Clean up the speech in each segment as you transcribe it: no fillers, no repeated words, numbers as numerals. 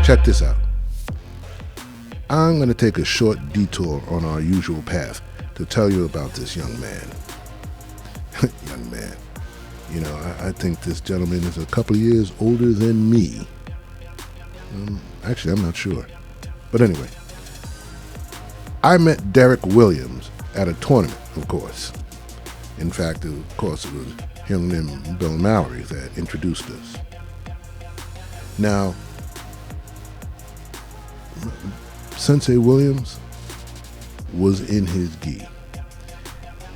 Check this out. I'm going to take a short detour on our usual path to tell you about this young man. Young man. You know, I think this gentleman is a couple of years older than me. Actually, I'm not sure. But anyway, I met Derrick Williams at a tournament, of course. In fact, of course, it was him and Bill Mallory that introduced us. Now, Sensei Williams was in his gi.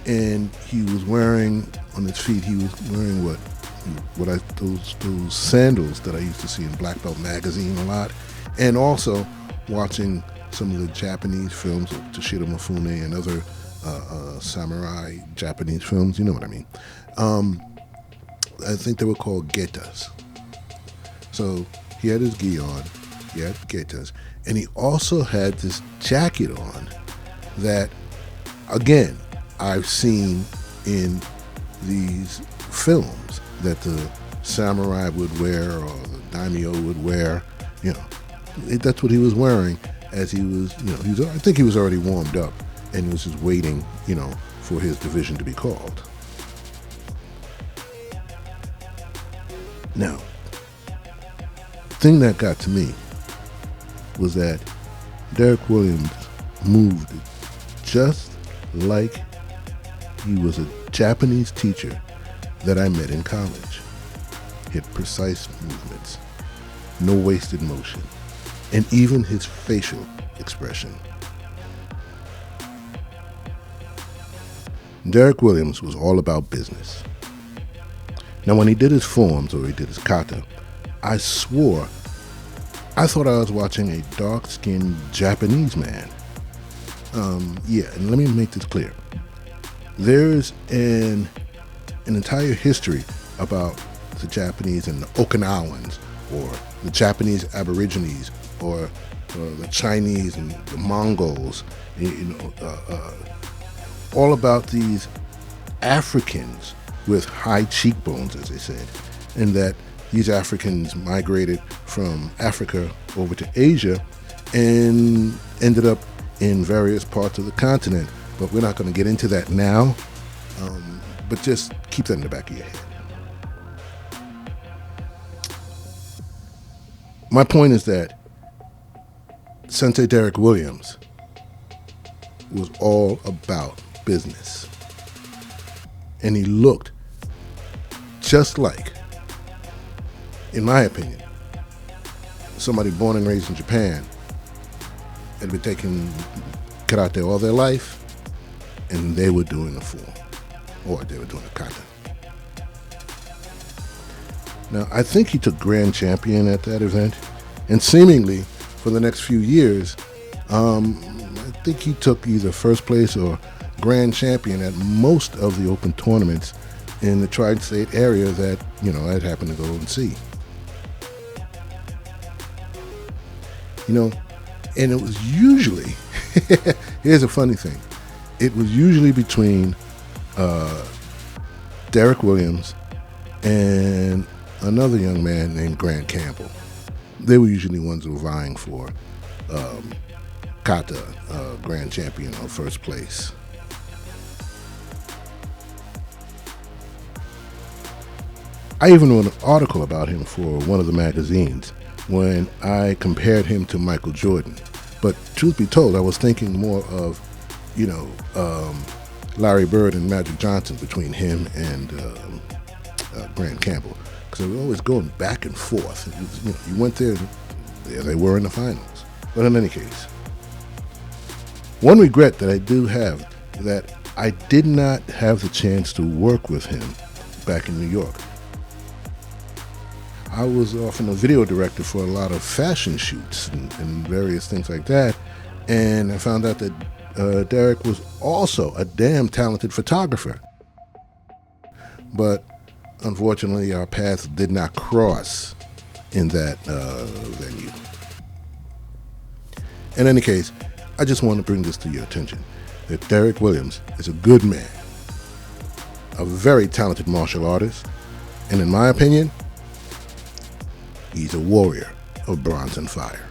And he was wearing, on his feet, he was wearing those sandals that I used to see in Black Belt magazine a lot. And also watching some of the Japanese films of Toshiro Mifune and other samurai Japanese films, you know what I mean. I think they were called getas. So he had his gi on, he had getas, and he also had this jacket on that, again, I've seen in these films that the samurai would wear or the daimyo would wear. You know, that's what he was wearing as he was, you know, I think he was already warmed up and he was just waiting, you know, for his division to be called. Now, the thing that got to me was that Derrick Williams moved just like he was a Japanese teacher that I met in college. He had precise movements, no wasted motion, and even his facial expression. Derrick Williams was all about business. Now, when he did his forms or he did his kata, I swore I thought I was watching a dark-skinned Japanese man. Yeah, and let me make this clear. There's an entire history about the Japanese and the Okinawans, or the Japanese Aborigines, or the Chinese and the Mongols, all about these Africans with high cheekbones, as they said, and that these Africans migrated from Africa over to Asia and ended up in various parts of the continent. But we're not going to get into that now, but just keep that in the back of your head. My point is that Sensei Derrick Williams was all about business. And he looked just like, in my opinion, somebody born and raised in Japan had been taking karate all their life, and they were doing a form, or they were doing a kata. Now, I think he took grand champion at that event, and seemingly for the next few years, I think he took either first place or grand champion at most of the open tournaments in the tri-state area that, you know, I'd happen to go and see. You know, and it was usually, here's a funny thing, it was usually between Derrick Williams and another young man named Grant Campbell. They were usually ones who were vying for kata, grand champion, or first place. I even wrote an article about him for one of the magazines when I compared him to Michael Jordan. But truth be told, I was thinking more of, you know, Larry Bird and Magic Johnson between him and Grant Campbell, because they were always going back and forth. It was, you know, you went there, and there they were in the finals. But in any case, one regret that I do have, that I did not have the chance to work with him back in New York. I was often a video director for a lot of fashion shoots and various things like that, and I found out that Derrick was also a damn talented photographer. But unfortunately, our paths did not cross in that venue. In any case, I just want to bring this to your attention, that Derrick Williams is a good man. a very talented martial artist, and in my opinion, he's a warrior of bronze and fire.